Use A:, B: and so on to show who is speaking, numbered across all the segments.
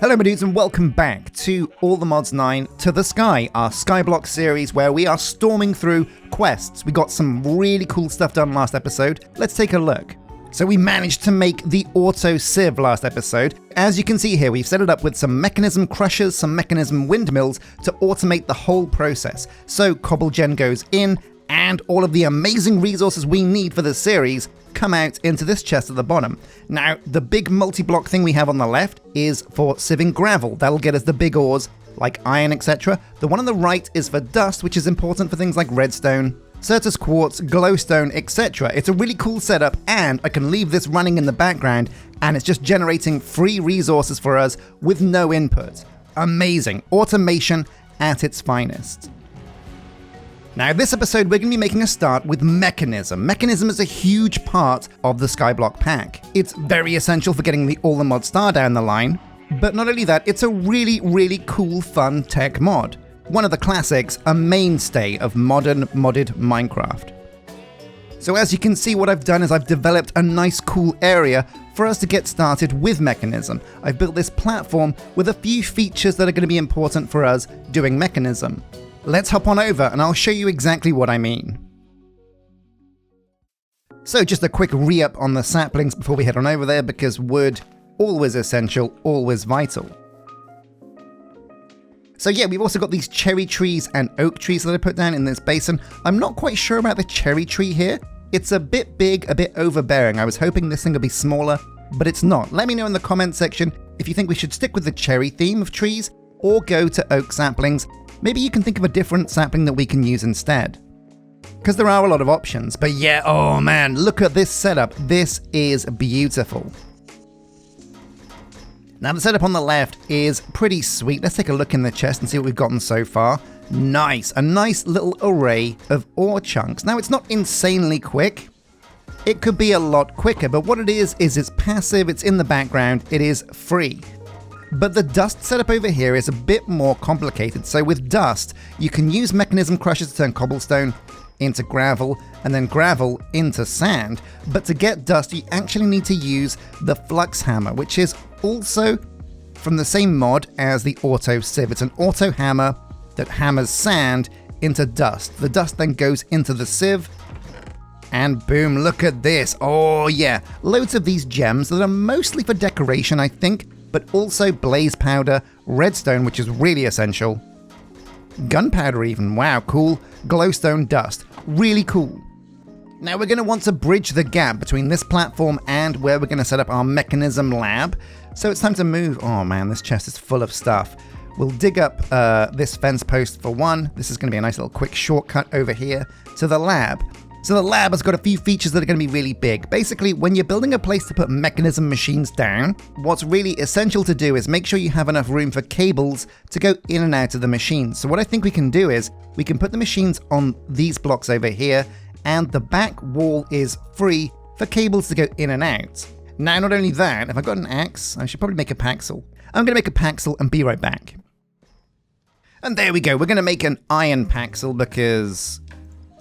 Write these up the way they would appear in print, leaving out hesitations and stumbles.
A: Hello my dudes and welcome back to All the Mods 9 to the Sky, our Skyblock series where we are storming through quests. We got some really cool stuff done last episode. Let's take a look. So we managed to make the auto sieve last episode. As you can see here, we've set it up with some Mekanism crushers, some Mekanism windmills to automate the whole process. So CobbleGen goes in and all of the amazing resources we need for this series come out into this chest at the bottom. Now, the big multi-block thing we have on the left is for sieving gravel. That'll get us the big ores like iron, etc. The one on the right is for dust, which is important for things like redstone, Certus quartz, glowstone, etc. It's a really cool setup, and I can leave this running in the background, and it's just generating free resources for us with no input. Amazing. Automation at its finest. Now, this episode, we're going to be making a start with Mekanism. Mekanism is a huge part of the Skyblock pack. It's very essential for getting the All the Mod star down the line, but not only that, it's a really cool, fun tech mod. One of the classics, a mainstay of modern modded Minecraft. So as you can see, what I've done is I've developed a nice cool area for us to get started with Mekanism. I've built this platform with a few features that are going to be important for us doing Mekanism. Let's hop on over and I'll show you exactly what I mean. So just a quick re-up on the saplings before we head on over there, because wood, always essential, always vital. So yeah, we've also got these cherry trees and oak trees that I put down in this basin. I'm not quite sure about the cherry tree here. It's a bit big, a bit overbearing. I was hoping this thing would be smaller, but it's not. Let me know in the comment section if you think we should stick with the cherry theme of trees or go to oak saplings. Maybe you can think of a different sapling that we can use instead. Because there are a lot of options. But yeah, oh man, look at this setup. This is beautiful. Now the setup on the left is pretty sweet. Let's take a look in the chest and see what we've gotten so far. Nice, a nice little array of ore chunks. Now it's not insanely quick. It could be a lot quicker, but what it is it's passive, it's in the background, it is free. But the dust setup over here is a bit more complicated. So with dust, you can use Mekanism crushers to turn cobblestone into gravel and then gravel into sand. But to get dust, you actually need to use the flux hammer, which is also from the same mod as the auto sieve. It's an auto hammer that hammers sand into dust. The dust then goes into the sieve and boom, look at this. Oh yeah, loads of these gems that are mostly for decoration, I think, but also blaze powder, redstone, which is really essential, gunpowder even, wow, cool, glowstone dust, really cool. Now we're going to want to bridge the gap between this platform and where we're going to set up our Mekanism lab, so it's time to move. Oh man, this chest is full of stuff. We'll dig up this fence post for one. This is going to be a nice little quick shortcut over here to the lab. So the lab has got a few features that are going to be really big. Basically, when you're building a place to put Mekanism machines down, what's really essential to do is make sure you have enough room for cables to go in and out of the machines. So what I think we can do is we can put the machines on these blocks over here, and the back wall is free for cables to go in and out. Now, not only that, if I've got an axe, I should probably make a paxel. I'm going to make a paxel and be right back. And there we go. We're going to make an iron paxel because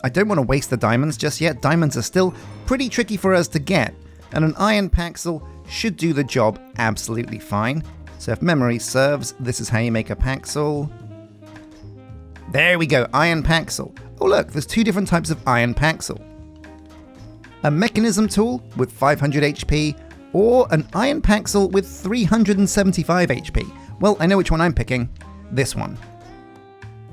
A: I don't want to waste the diamonds just yet. Diamonds are still pretty tricky for us to get, and an iron paxel should do the job absolutely fine. So if memory serves, this is how you make a paxel. There we go, iron paxel. Oh look, there's two different types of iron paxel. A Mekanism tool with 500 HP, or an iron paxel with 375 HP. Well, I know which one I'm picking, this one.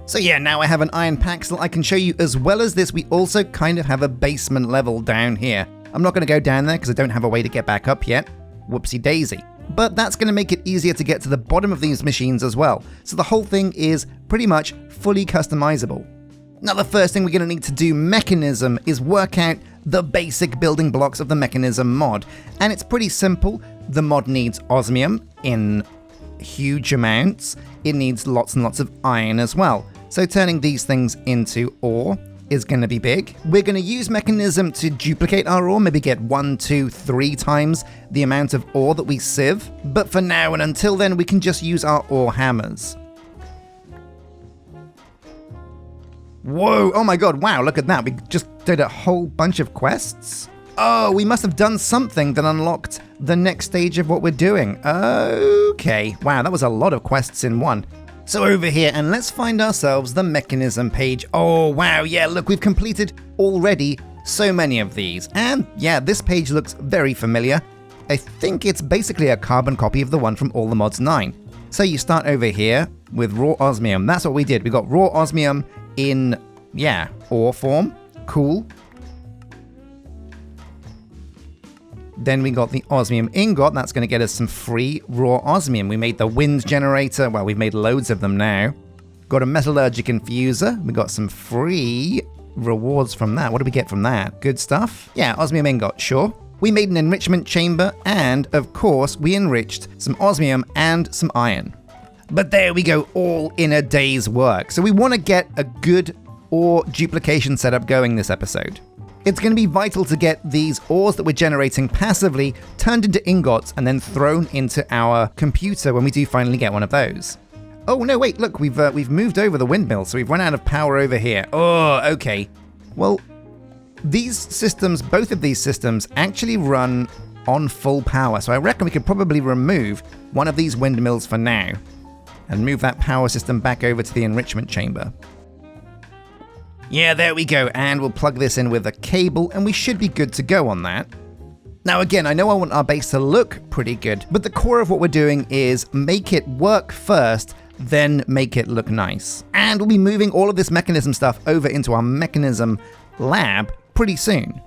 A: So yeah, now I have an iron paxel I can show you. As well as this, we also kind of have a basement level down here. I'm not going to go down there because I don't have a way to get back up yet. Whoopsie daisy. But that's going to make it easier to get to the bottom of these machines as well. So the whole thing is pretty much fully customizable. Now the first thing we're going to need to do Mekanism is work out the basic building blocks of the Mekanism mod. And it's pretty simple. The mod needs osmium in huge amounts. It needs lots and lots of iron as well. So turning these things into ore is going to be big. We're going to use Mekanism to duplicate our ore, maybe get 1, 2, 3 times the amount of ore that we sieve. But for now and until then, we can just use our ore hammers. Whoa, oh my god, wow, look at that. We just did a whole bunch of quests. Oh, we must have done something that unlocked the next stage of what we're doing. Okay. Wow, that was a lot of quests in one. So over here, and let's find ourselves the Mekanism page. Oh, wow, yeah, look, we've completed already so many of these. And yeah, this page looks very familiar. I think it's basically a carbon copy of the one from All the Mods 9. So you start over here with raw osmium. That's what we did. We got raw osmium in, yeah, ore form. Cool. Then we got the osmium ingot. That's going to get us some free raw osmium. We made the wind generator. Well, we've made loads of them now. Got a metallurgic infuser. We got some free rewards from that. What do we get from that? Good stuff. Yeah, osmium ingot, sure. We made an enrichment chamber, and of course, we enriched some osmium and some iron. But there we go, all in a day's work. So we want to get a good ore duplication setup going this episode. It's going to be vital to get these ores that we're generating passively turned into ingots and then thrown into our computer when we do finally get one of those. Oh no, wait, look, we've moved over the windmill, so we've run out of power over here. Oh, okay. Well, these systems, both of these systems, actually run on full power, so I reckon we could probably remove one of these windmills for now and move that power system back over to the enrichment chamber. Yeah, there we go, and we'll plug this in with a cable, and we should be good to go on that. Now again, I know I want our base to look pretty good, but the core of what we're doing is make it work first, then make it look nice. And we'll be moving all of this Mekanism stuff over into our Mekanism lab pretty soon.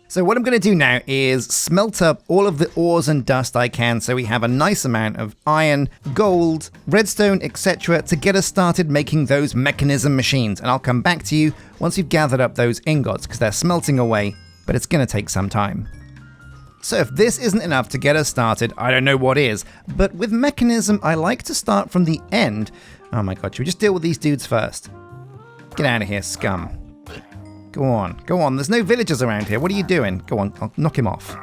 A: So what I'm going to do now is smelt up all of the ores and dust I can so we have a nice amount of iron, gold, redstone, etc. to get us started making those Mekanism machines. And I'll come back to you once we've gathered up those ingots because they're smelting away, but it's going to take some time. So if this isn't enough to get us started, I don't know what is. But with Mekanism, I like to start from the end. Oh my god, should we just deal with these dudes first? Get out of here, scum. Go on, go on. There's no villagers around here. What are you doing? Go on, I'll knock him off.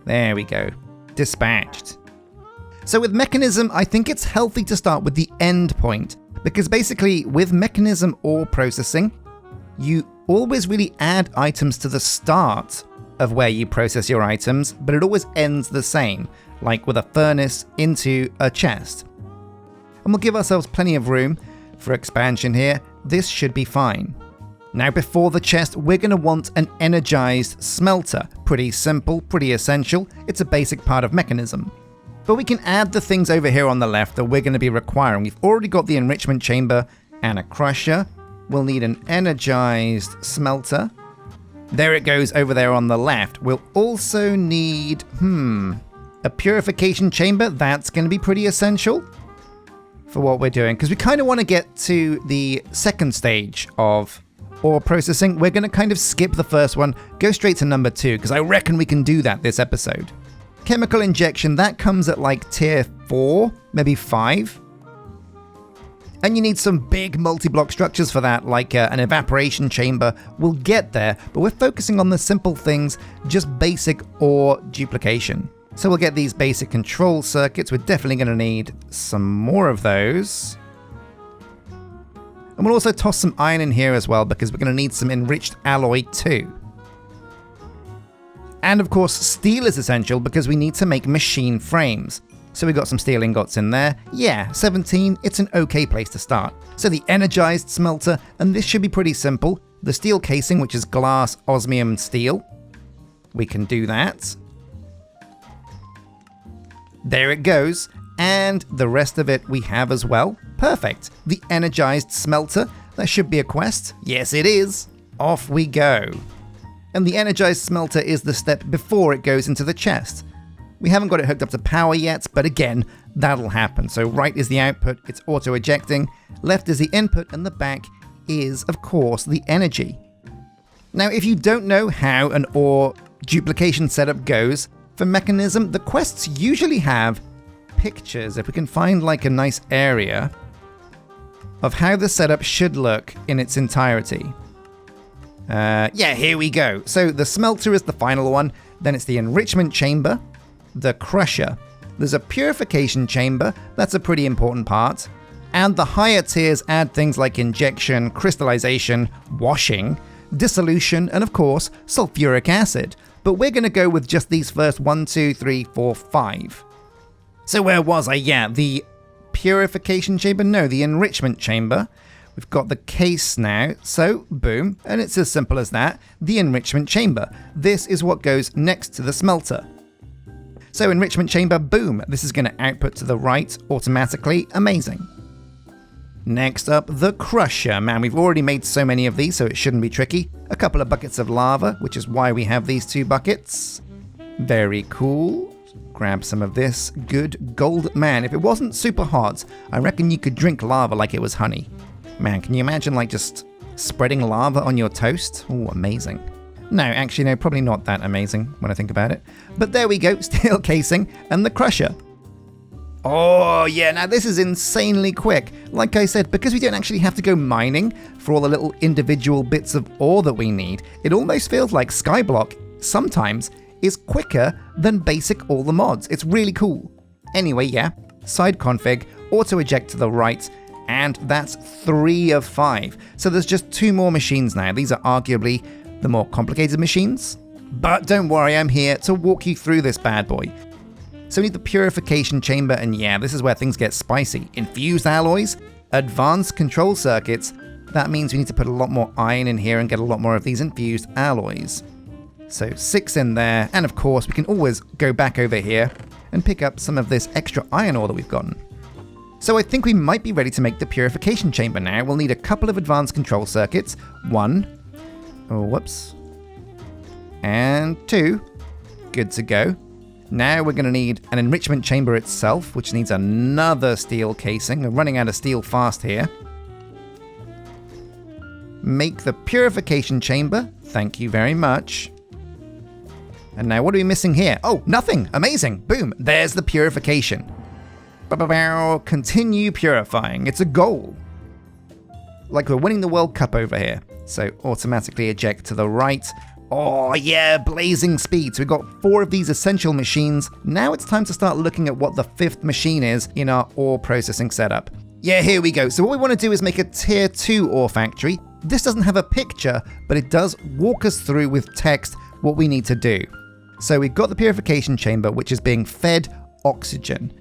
A: There we go. Dispatched. So with Mekanism, I think it's healthy to start with the end point. Because basically, with Mekanism ore processing, you always really add items to the start of where you process your items, but it always ends the same, like with a furnace into a chest. And we'll give ourselves plenty of room for expansion here. This should be fine. Now before the chest, we're going to want an energized smelter. Pretty simple, pretty essential. It's a basic part of Mekanism. But we can add the things over here on the left that we're going to be requiring. We've already got the enrichment chamber and a crusher. We'll need an energized smelter. There it goes over there on the left. We'll also need, a purification chamber. That's going to be pretty essential for what we're doing. Because we kind of want to get to the second stage of ore processing. We're going to kind of skip the first one, go straight to number 2, because I reckon we can do that this episode. Chemical injection, that comes at like tier 4, maybe 5. And you need some big multi-block structures for that, like an evaporation chamber. We'll get there, but we're focusing on the simple things, just basic ore duplication. So we'll get these basic control circuits. We're definitely going to need some more of those. And we'll also toss some iron in here as well, because we're going to need some enriched alloy too. And of course, steel is essential because we need to make machine frames. So we got some steel ingots in there. Yeah, 17, it's an okay place to start. So the energized smelter, and this should be pretty simple. The steel casing, which is glass, osmium, and steel. We can do that. There it goes. And the rest of it we have as well. Perfect. The energized smelter. That should be a quest. Yes, it is. Off we go. And the energized smelter is the step before it goes into the chest. We haven't got it hooked up to power yet, but again, that'll happen. So right is the output, it's auto-ejecting. Left is the input, and the back is, of course, the energy. Now, if you don't know how an ore duplication setup goes, for Mekanism, the quests usually have pictures, if we can find like a nice area, of how the setup should look in its entirety. Yeah, here we go. So the smelter is the final one, then it's the enrichment chamber, the crusher. There's a purification chamber, that's a pretty important part. And the higher tiers add things like injection, crystallization, washing, dissolution, and of course, sulfuric acid. But we're going to go with just these first 1, 2, 3, 4, 5. So where was I? Yeah, the purification chamber? No, the enrichment chamber. We've got the case now, so boom, and it's as simple as that, the enrichment chamber. This is what goes next to the smelter. So enrichment chamber, boom, this is going to output to the right automatically, amazing. Next up, the crusher. Man, we've already made so many of these, so it shouldn't be tricky. A couple of buckets of lava, which is why we have these 2 buckets. Very cool. Grab some of this good gold. Man, if it wasn't super hot, I reckon you could drink lava like it was honey. Man, can you imagine like just spreading lava on your toast? Oh, amazing. No, actually, no, probably not that amazing when I think about it. But there we go, steel casing and the crusher. Oh, yeah, now this is insanely quick. Like I said, because we don't actually have to go mining for all the little individual bits of ore that we need, it almost feels like Skyblock sometimes is quicker than basic all the mods. It's really cool. Anyway, yeah, side config, auto eject to the right, and that's 3 of 5. So there's just 2 more machines now. These are arguably the more complicated machines. But don't worry, I'm here to walk you through this bad boy. So we need the purification chamber, and yeah, this is where things get spicy. Infused alloys, advanced control circuits. That means we need to put a lot more iron in here and get a lot more of these infused alloys. So 6 in there, and of course we can always go back over here and pick up some of this extra iron ore that we've gotten. So I think we might be ready to make the purification chamber now. We'll need a couple of advanced control circuits. 1, oh whoops, and 2, good to go. Now we're going to need an enrichment chamber itself, which needs another steel casing. We're running out of steel fast here. Make the purification chamber, thank you very much. And now what are we missing here? Oh, nothing, amazing, boom, there's the purification. Continue purifying, it's a goal. Like we're winning the World Cup over here. So automatically eject to the right. Oh yeah, blazing speed. So we've got 4 of these essential machines. Now it's time to start looking at what the 5th machine is in our ore processing setup. Yeah, here we go. So what we want to do is make a tier 2 ore factory. This doesn't have a picture, but it does walk us through with text what we need to do. So we've got the purification chamber, which is being fed oxygen.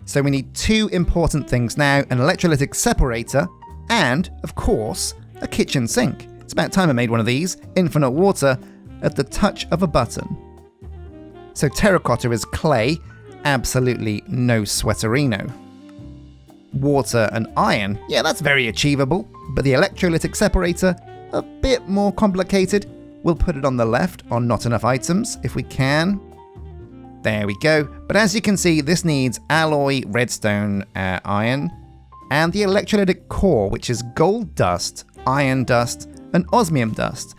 A: So we need 2 important things now, an electrolytic separator and, of course, a kitchen sink. It's about time I made one of these. Infinite water at the touch of a button. So terracotta is clay, absolutely no sweaterino. Water and iron, yeah, that's very achievable. But the electrolytic separator, a bit more complicated. We'll put it on the left on not enough items, if we can. There we go. But as you can see, this needs alloy, redstone, iron, and the electrolytic core, which is gold dust, iron dust, and osmium dust.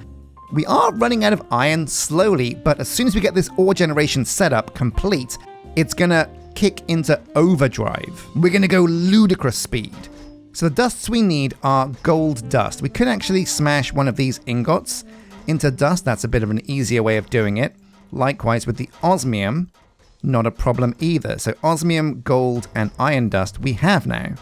A: We are running out of iron slowly, but as soon as we get this ore generation setup complete, it's gonna kick into overdrive. We're gonna go ludicrous speed. So the dusts we need are gold dust. We could actually smash one of these ingots into dust. That's a bit of an easier way of doing it. Likewise with the osmium, not a problem either. So osmium, gold, and iron dust we have now.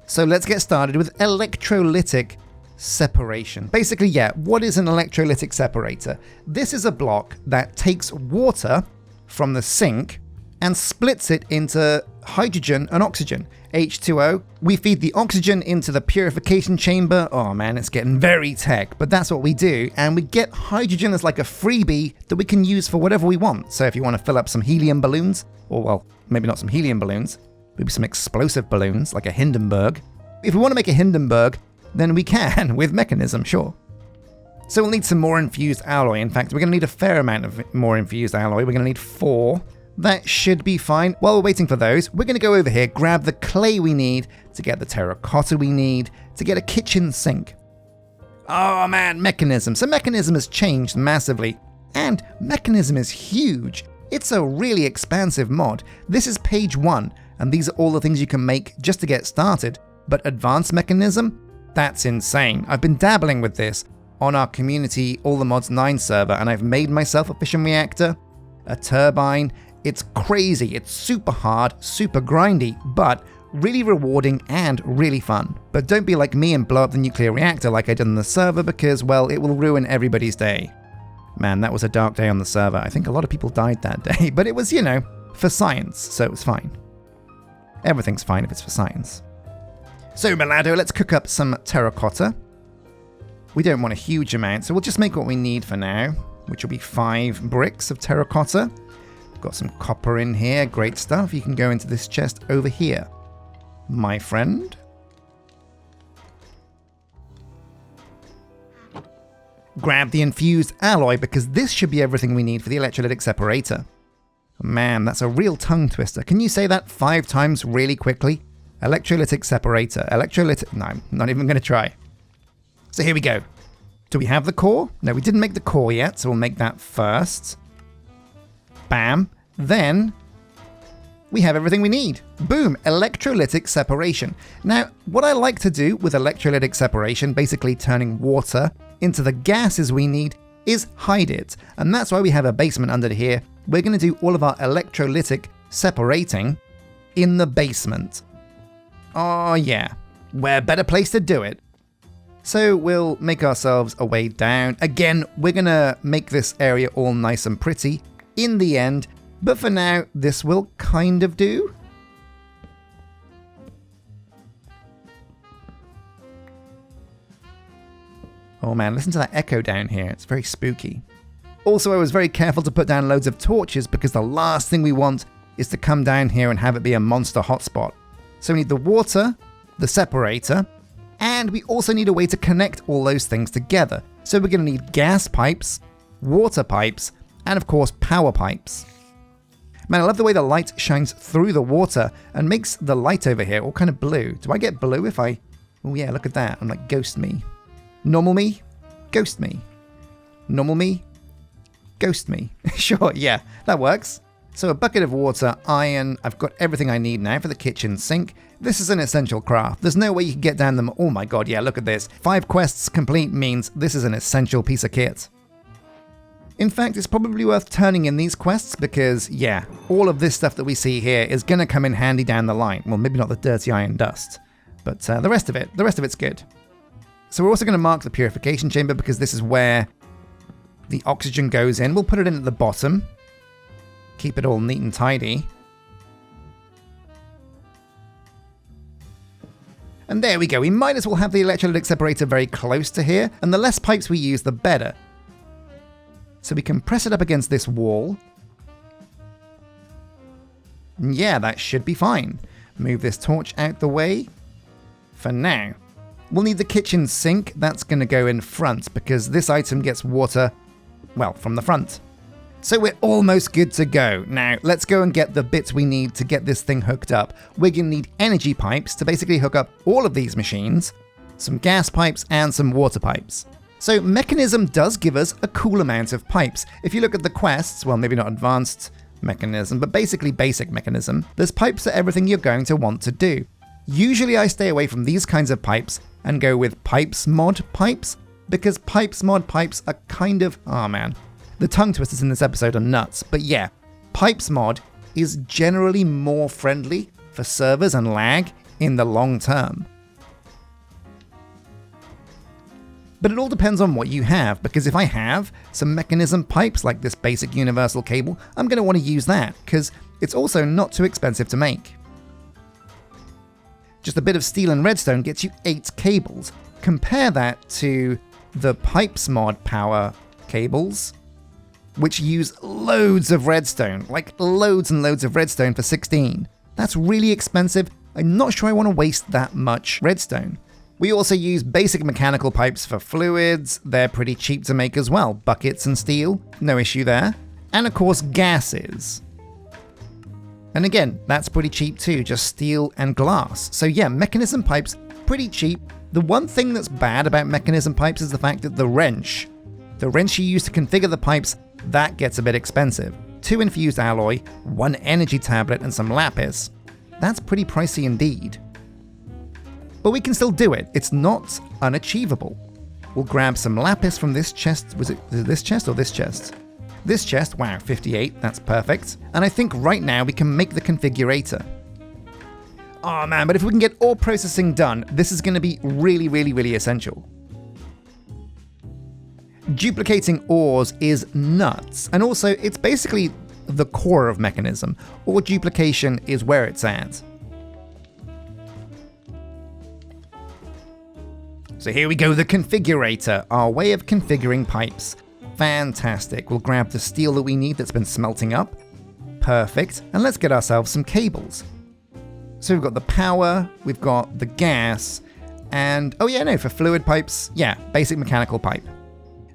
A: So let's get started with electrolytic separation. Basically, yeah, what is an electrolytic separator? This is a block that takes water from the sink and splits it into hydrogen and oxygen. H2O. We feed the oxygen into the purification chamber. Oh man, it's getting very tech, but that's what we do. And we get hydrogen as like a freebie that we can use for whatever we want. So if you want to fill up some helium balloons, or well, maybe not some helium balloons, maybe some explosive balloons like a Hindenburg. If we want to make a Hindenburg, then we can with Mekanism, sure. So we'll need some more infused alloy. In fact, we're going to need a fair amount of more infused alloy. We're going to need 4. That should be fine. While we're waiting for those, we're going to go over here, grab the clay we need to get the terracotta we need to get a kitchen sink. Oh man, Mekanism. So Mekanism has changed massively, and Mekanism is huge. It's a really expansive mod. This is page 1, and these are all the things you can make just to get started. But advanced Mekanism? That's insane. I've been dabbling with this on our community All the Mods 9 server, and I've made myself a fission reactor, a turbine. It's crazy, it's super hard, super grindy, but really rewarding and really fun. But don't be like me and blow up the nuclear reactor like I did on the server because, well, it will ruin everybody's day. Man, that was a dark day on the server. I think a lot of people died that day, but it was, you know, for science, so it was fine. Everything's fine if it's for science. So, Melado, let's cook up some terracotta. We don't want a huge amount, so we'll just make what we need for now, which will be 5 bricks of terracotta. Got some copper in here, great stuff. You can go into this chest over here, my friend. Grab the infused alloy because this should be everything we need for the electrolytic separator. Man, that's a real tongue twister. Can you say that 5 times really quickly? Electrolytic separator. No, I'm not even going to try. So here we go. Do we have the core? No, we didn't make the core yet, so we'll make that first. Bam. Then we have everything we need. Boom, electrolytic separation. Now, what I like to do with electrolytic separation, basically turning water into the gases we need, is hide it. And that's why we have a basement under here. We're going to do all of our electrolytic separating in the basement. Oh yeah, where better place to do it? So we'll make ourselves a way down. Again, we're going to make this area all nice and pretty in the end, but for now, this will kind of do. Oh man, listen to that echo down here. It's very spooky. Also, I was very careful to put down loads of torches because the last thing we want is to come down here and have it be a monster hotspot. So we need the water, the separator, and we also need a way to connect all those things together. So we're going to need gas pipes, water pipes, and of course power pipes. Man, I love the way the light shines through the water and makes the light over here all kind of blue. Do I get blue if I... Oh yeah, look at that. I'm like ghost me. Normal me, ghost me. Normal me, ghost me. Sure, yeah, that works. So a bucket of water, iron, I've got everything I need now for the kitchen sink. This is an essential craft. There's no way you can get down them. Oh my god, yeah, look at this. 5 quests complete means this is an essential piece of kit. In fact, it's probably worth turning in these quests because, yeah, all of this stuff that we see here is going to come in handy down the line. Well, maybe not the dirty iron dust, but the rest of it's good. So we're also going to mark the purification chamber because this is where the oxygen goes in. We'll put it in at the bottom. Keep it all neat and tidy. And there we go. We might as well have the electrolytic separator very close to here, and the less pipes we use, the better. So we can press it up against this wall. And yeah, that should be fine. Move this torch out the way. For now. We'll need the kitchen sink. That's going to go in front because this item gets water, well, from the front. So we're almost good to go. Now, let's go and get the bits we need to get this thing hooked up. We're going to need energy pipes to basically hook up all of these machines, some gas pipes, and some water pipes. So Mekanism does give us a cool amount of pipes. If you look at the quests, well, maybe not advanced Mekanism, but basically basic Mekanism, there's pipes for everything you're going to want to do. Usually I stay away from these kinds of pipes and go with pipes mod pipes, because pipes mod pipes are kind of, oh man, the tongue twisters in this episode are nuts. But yeah, pipes mod is generally more friendly for servers and lag in the long term. But it all depends on what you have, because if I have some Mekanism pipes like this basic universal cable, I'm going to want to use that, because it's also not too expensive to make. Just a bit of steel and redstone gets you 8 cables. Compare that to the pipes mod power cables, which use loads of redstone, like loads and loads of redstone for 16. That's really expensive. I'm not sure I want to waste that much redstone. We also use basic mechanical pipes for fluids. They're pretty cheap to make as well. Buckets and steel, no issue there. And of course, gases. And again, that's pretty cheap too, just steel and glass. So yeah, Mekanism pipes, pretty cheap. The one thing that's bad about Mekanism pipes is the fact that the wrench you use to configure the pipes, that gets a bit expensive. 2 infused alloy, 1 energy tablet, and some lapis. That's pretty pricey indeed. But we can still do it. It's not unachievable. We'll grab some lapis from this chest. Was it this chest or this chest? This chest, wow, 58, that's perfect. And I think right now we can make the configurator. Oh man, but if we can get ore processing done, this is going to be really, really, really essential. Duplicating ores is nuts, and also it's basically the core of Mekanism. Ore duplication is where it's at. So here we go, the configurator, our way of configuring pipes. Fantastic. We'll grab the steel that we need that's been smelting up. Perfect. And let's get ourselves some cables. So we've got the power, we've got the gas, and oh yeah, no, for fluid pipes, yeah, basic mechanical pipe.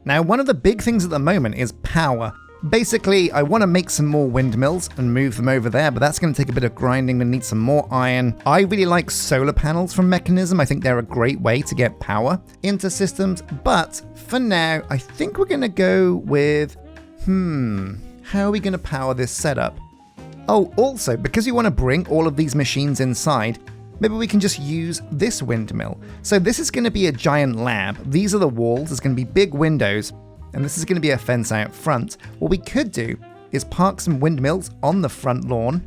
A: Now, one of the big things at the moment is power. Basically, I want to make some more windmills and move them over there, but that's going to take a bit of grinding. We need some more iron. I really like solar panels from Mekanism. I think they're a great way to get power into systems, but for now, I think we're going to go with, how are we going to power this setup? Oh, also, because we want to bring all of these machines inside, maybe we can just use this windmill. So this is going to be a giant lab. These are the walls. There's going to be big windows. And this is going to be a fence out front. What we could do is park some windmills on the front lawn,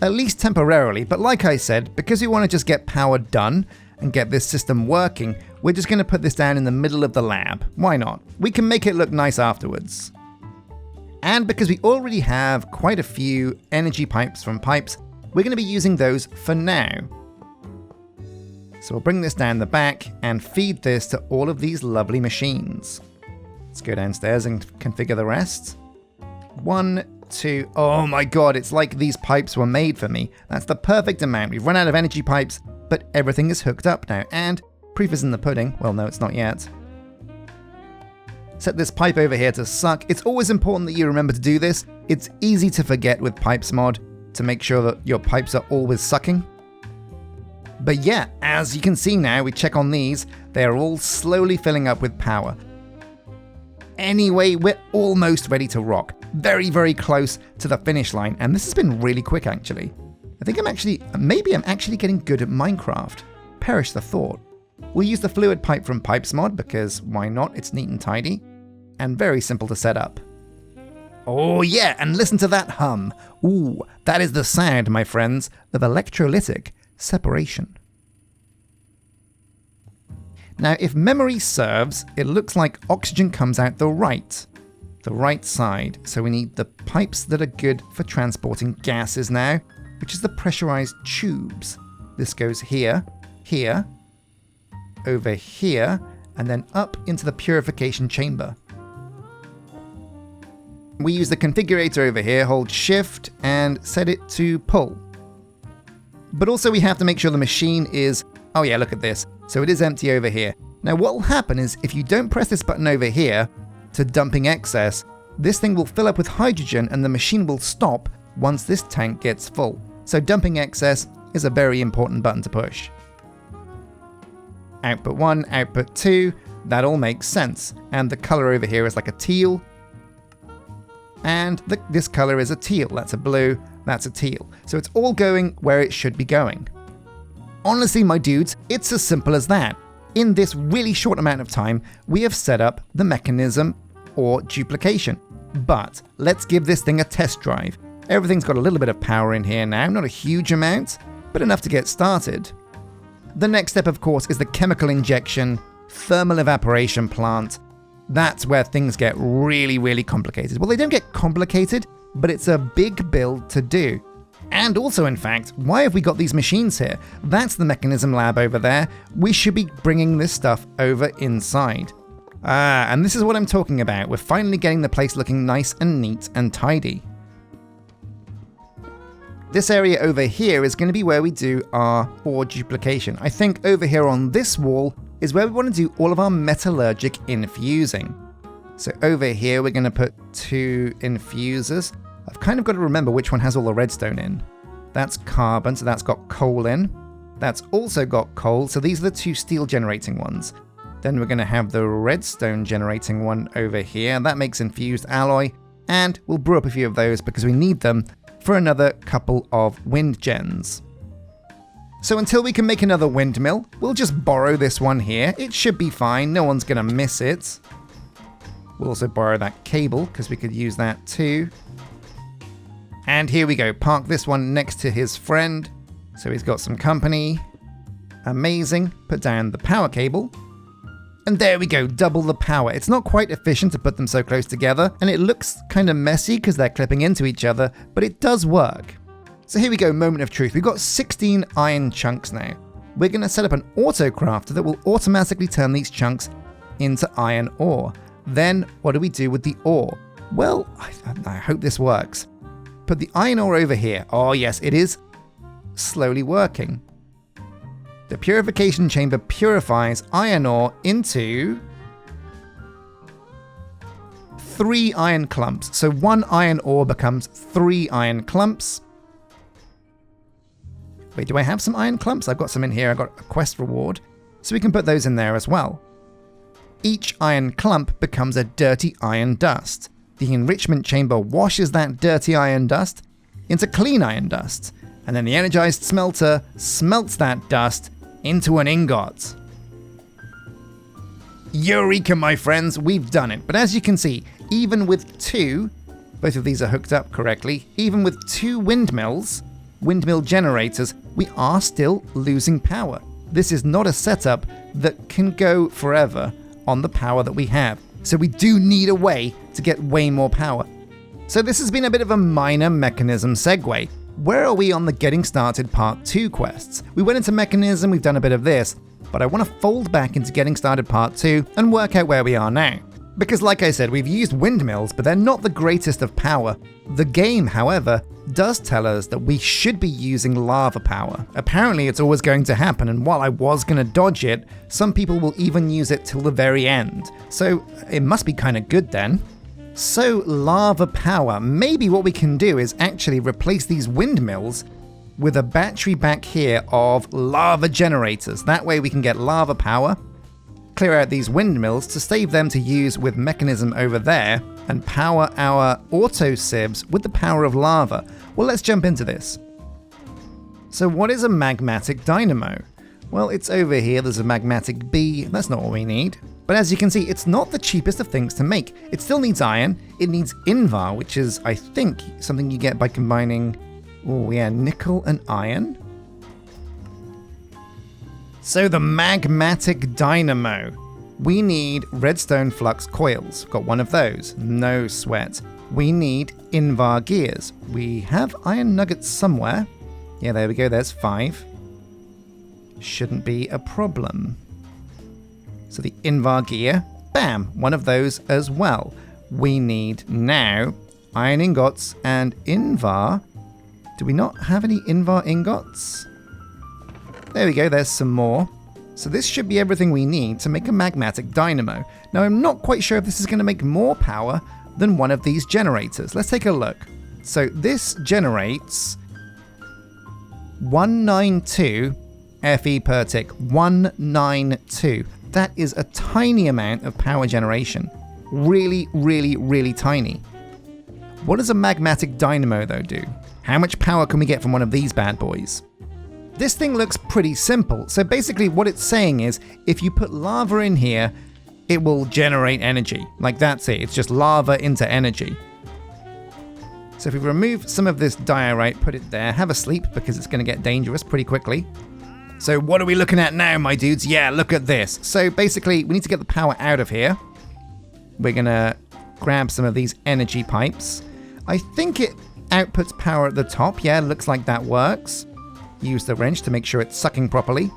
A: at least temporarily, but like I said, because we want to just get power done and get this system working, we're just going to put this down in the middle of the lab. Why not? We can make it look nice afterwards. And because we already have quite a few energy pipes from pipes, we're going to be using those for now. So we'll bring this down the back and feed this to all of these lovely machines. Let's go downstairs and configure the rest. 1, 2, oh my god, it's like these pipes were made for me. That's the perfect amount. We've run out of energy pipes, but everything is hooked up now. And proof is in the pudding. Well, no, it's not yet. Set this pipe over here to suck. It's always important that you remember to do this. It's easy to forget with pipes mod to make sure that your pipes are always sucking. But yeah, as you can see now, we check on these. They're all slowly filling up with power. Anyway, we're almost ready to rock. Very, very close to the finish line. And this has been really quick, actually. I think maybe I'm actually getting good at Minecraft. Perish the thought. We'll use the fluid pipe from Pipes mod because why not? It's neat and tidy. And very simple to set up. Oh yeah, and listen to that hum. Ooh, that is the sound, my friends, of electrolytic separation. Now, if memory serves, it looks like oxygen comes out the right side. So we need the pipes that are good for transporting gases now, which is the pressurized tubes. This goes here, here, over here, and then up into the purification chamber. We use the configurator over here, hold shift and set it to pull. But also we have to make sure the machine is, oh yeah, look at this. So it is empty over here. Now what will happen is if you don't press this button over here to dumping excess, this thing will fill up with hydrogen and the machine will stop once this tank gets full. So dumping excess is a very important button to push. Output 1, output 2, that all makes sense. And the color over here is like a teal. And this color is a teal. That's a blue, that's a teal. So it's all going where it should be going. Honestly, my dudes, it's as simple as that. In this really short amount of time, we have set up the Mekanism or duplication. But let's give this thing a test drive. Everything's got a little bit of power in here now, not a huge amount, but enough to get started. The next step, of course, is the chemical injection, thermal evaporation plant. That's where things get really, really complicated. Well, they don't get complicated, but it's a big build to do. And also, in fact, why have we got these machines here? That's the Mekanism lab over there. We should be bringing this stuff over inside. And this is what I'm talking about. We're finally getting the place looking nice and neat and tidy. This area over here is going to be where we do our ore duplication. I think over here on this wall is where we want to do all of our metallurgic infusing. So over here, we're going to put 2 infusers. I've kind of got to remember which one has all the redstone in. That's carbon, so that's got coal in. That's also got coal, so these are the 2 steel generating ones. Then we're going to have the redstone generating one over here. That makes infused alloy, and we'll brew up a few of those because we need them for another couple of wind gens. So until we can make another windmill, we'll just borrow this one here. It should be fine, no one's going to miss it. We'll also borrow that cable because we could use that too. And here we go, park this one next to his friend. So he's got some company. Amazing. Put down the power cable. And there we go, double the power. It's not quite efficient to put them so close together, and it looks kind of messy because they're clipping into each other, but it does work. So here we go, moment of truth. We've got 16 iron chunks now. We're going to set up an auto crafter that will automatically turn these chunks into iron ore. Then what do we do with the ore? Well, I hope this works. Put the iron ore over here. Oh yes, it is slowly working. The purification chamber purifies iron ore into 3 iron clumps. So 1 iron ore becomes 3 iron clumps. Wait, do I have some iron clumps? I've got some in here. I've got a quest reward. So we can put those in there as well. Each iron clump becomes a dirty iron dust. The enrichment chamber washes that dirty iron dust into clean iron dust. And then the energized smelter smelts that dust into an ingot. Eureka, my friends, we've done it. But as you can see, even with 2, both of these are hooked up correctly, even with 2 windmill generators, we are still losing power. This is not a setup that can go forever on the power that we have. So we do need a way to get way more power. So this has been a bit of a minor Mekanism segue. Where are we on the Getting Started Part 2 quests? We went into Mekanism, we've done a bit of this, but I want to fold back into Getting Started Part 2 and work out where we are now. Because like I said, we've used windmills, but they're not the greatest of power. The game, however, does tell us that we should be using lava power. Apparently it's always going to happen, and while I was going to dodge it, some people will even use it till the very end. So it must be kind of good then. So lava power, maybe what we can do is actually replace these windmills with a battery back here of lava generators. That way we can get lava power, clear out these windmills to save them to use with Mekanism over there, and power our auto sieves with the power of lava. Well, let's jump into this. So what is a magmatic dynamo? Well, it's over here, there's a magmatic bee, that's not what we need. But as you can see, it's not the cheapest of things to make. It still needs iron, it needs invar, which is, I think, something you get by combining, oh yeah, nickel and iron. So the magmatic dynamo. We need redstone flux coils. Got one of those, no sweat. We need invar gears. We have iron nuggets somewhere. Yeah, there we go, there's 5. Shouldn't be a problem. So the invar gear, bam, one of those as well. We need now iron ingots and invar. Do we not have any invar ingots? There we go, there's some more. So this should be everything we need to make a magmatic dynamo. Now I'm not quite sure if this is going to make more power than one of these generators. Let's take a look. So this generates 192 FE per tick. 192. That is a tiny amount of power generation. Really, really, really tiny. What does a magmatic dynamo though do? How much power can we get from one of these bad boys? This thing looks pretty simple. So basically what it's saying is, if you put lava in here, it will generate energy. Like that's it, it's just lava into energy. So if we remove some of this diorite, put it there, have a sleep because it's going to get dangerous pretty quickly. So what are we looking at now, my dudes? Yeah, look at this. So basically we need to get the power out of here. We're going to grab some of these energy pipes. I think it outputs power at the top. Yeah, looks like that works. Use the wrench to make sure it's sucking properly.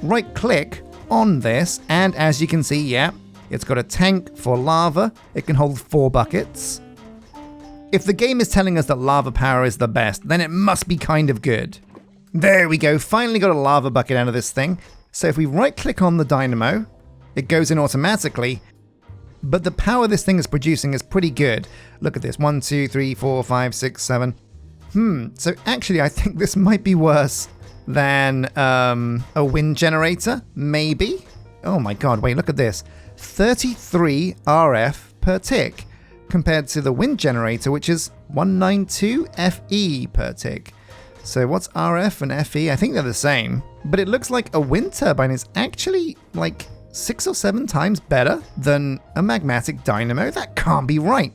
A: Right click on this, and as you can see, yeah, it's got a tank for lava. It can hold 4 buckets. If the game is telling us that lava power is the best, then it must be kind of good. There we go, finally got a lava bucket out of this thing. So if we right click on the dynamo, it goes in automatically, but the power this thing is producing is pretty good. Look at this, 1, 2, 3, 4, 5, 6, 7. So actually I think this might be worse than a wind generator, maybe? Oh my god, wait, look at this. 33 RF per tick, compared to the wind generator, which is 192 FE per tick. So what's RF and FE? I think they're the same. But it looks like a wind turbine is actually like 6 or 7 times better than a magmatic dynamo. That can't be right.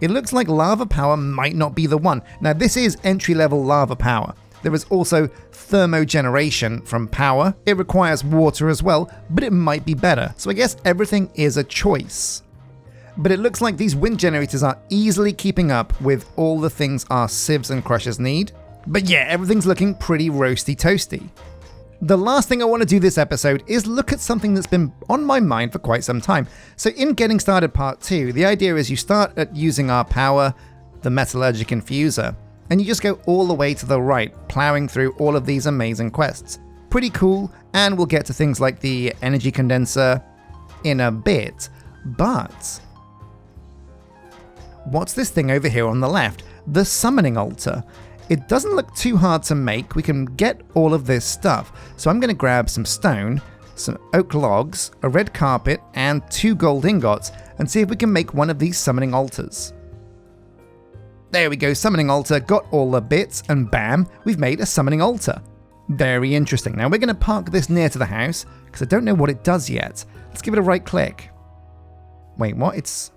A: It looks like lava power might not be the one. Now this is entry-level lava power. There is also thermogeneration from power. It requires water as well, but it might be better. So I guess everything is a choice. But it looks like these wind generators are easily keeping up with all the things our sieves and crushers need. But yeah, everything's looking pretty roasty toasty. The last thing I want to do this episode is look at something that's been on my mind for quite some time. So in Getting Started Part 2, the idea is you start at using our power, the metallurgic infuser, and you just go all the way to the right, plowing through all of these amazing quests. Pretty cool, and we'll get to things like the energy condenser in a bit. But what's this thing over here on the left? The summoning altar. It doesn't look too hard to make. We can get all of this stuff. So I'm going to grab some stone, some oak logs, a red carpet, and 2 gold ingots, and see if we can make one of these summoning altars. There we go, summoning altar, got all the bits, and bam, we've made a summoning altar. Very interesting. Now we're going to park this near to the house, because I don't know what it does yet. Let's give it a right click. Wait, what? It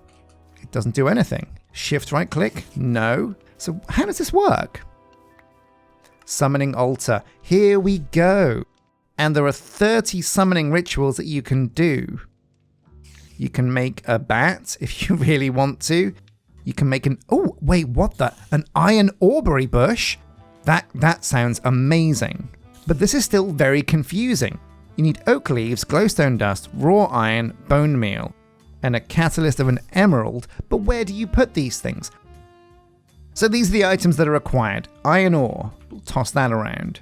A: doesn't do anything. Shift right click? No. So how does this work? Summoning altar. Here we go. And there are 30 summoning rituals that you can do. You can make a bat if you really want to. You can make an... Oh, wait, what the... An iron aubrey bush? That sounds amazing. But this is still very confusing. You need oak leaves, glowstone dust, raw iron, bone meal, and a catalyst of an emerald. But where do you put these things? So these are the items that are required. Iron ore. We'll toss that around.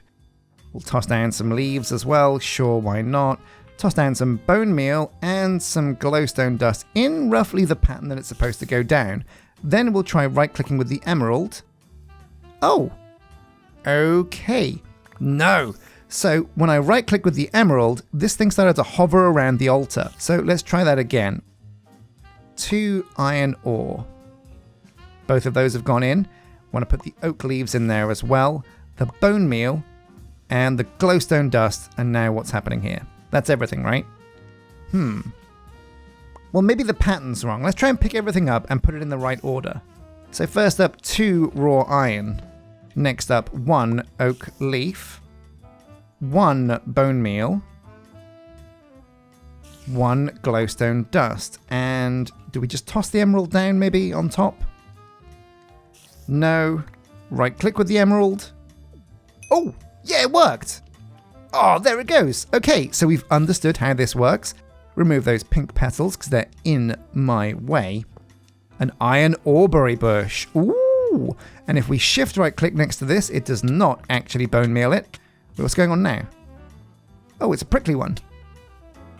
A: We'll toss down some leaves as well. Sure, why not? Toss down some bone meal and some glowstone dust in roughly the pattern that it's supposed to go down. Then we'll try right-clicking with the emerald. Oh. Okay. No. So when I right-click with the emerald, this thing started to hover around the altar. So let's try that again. 2 iron ore. Both of those have gone in. Want to put the oak leaves in there as well. The bone meal and the glowstone dust. And now what's happening here? That's everything, right? Well, maybe the pattern's wrong. Let's try and pick everything up and put it in the right order. So first up, 2 raw iron. Next up, 1 oak leaf. 1 bone meal. 1 glowstone dust. And do we just toss the emerald down maybe on top? No. Right click with the emerald. Oh, yeah, it worked. Oh, there it goes. Okay, so we've understood how this works. Remove those pink petals because they're in my way. An iron aubrey bush. Ooh. And if we shift right click next to this, it does not actually bone meal it. What's going on now? Oh, it's a prickly one.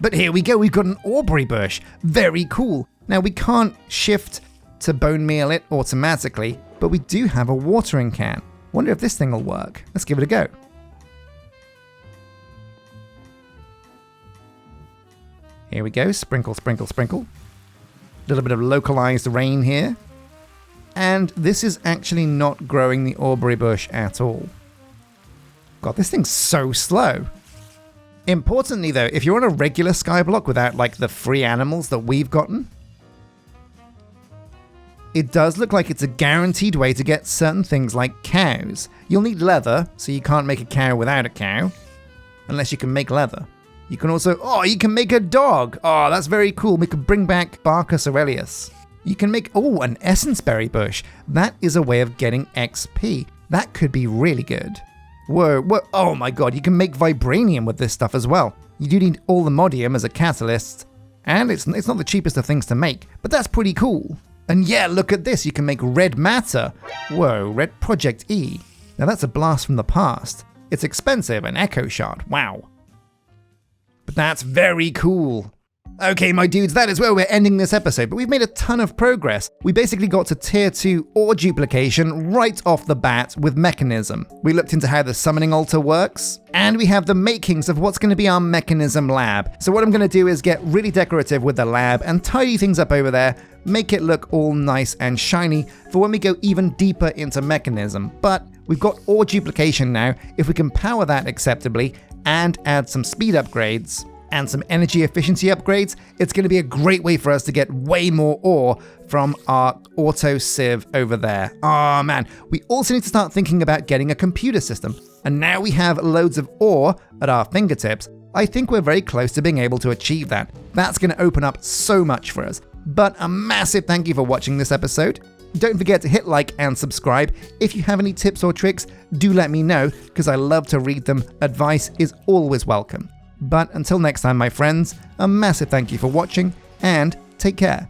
A: But here we go. We've got an aubrey bush. Very cool. Now we can't shift to bone meal it automatically, but we do have a watering can. Wonder if this thing will work. Let's give it a go. Here we go. Sprinkle, sprinkle, sprinkle. A little bit of localized rain here. And this is actually not growing the aubrey bush at all. God, this thing's so slow. Importantly though, if you're on a regular Skyblock without like the free animals that we've gotten, it does look like it's a guaranteed way to get certain things like cows. You'll need leather, so you can't make a cow without a cow. Unless you can make leather. You can also, you can make a dog. Oh, that's very cool. We could bring back Barcus Aurelius. You can make, an essence berry bush. That is a way of getting XP. That could be really good. Whoa, oh my god, you can make vibranium with this stuff as well. You do need all the modium as a catalyst. And it's not the cheapest of things to make, but that's pretty cool. And yeah, look at this, you can make red matter. Whoa, red Project E. Now that's a blast from the past. It's expensive, an echo shard, wow. But that's very cool. Okay, my dudes, that is where we're ending this episode, but we've made a ton of progress. We basically got to tier 2 ore duplication right off the bat with Mekanism. We looked into how the summoning altar works, and we have the makings of what's going to be our Mekanism lab. So what I'm going to do is get really decorative with the lab and tidy things up over there, make it look all nice and shiny for when we go even deeper into Mekanism. But we've got ore duplication now. If we can power that acceptably and add some speed upgrades, and some energy efficiency upgrades, it's going to be a great way for us to get way more ore from our auto sieve over there. Oh man, we also need to start thinking about getting a computer system. And now we have loads of ore at our fingertips. I think we're very close to being able to achieve that. That's going to open up so much for us. But a massive thank you for watching this episode. Don't forget to hit like and subscribe. If you have any tips or tricks, do let me know, because I love to read them. Advice is always welcome. But until next time, my friends, a massive thank you for watching, and take care.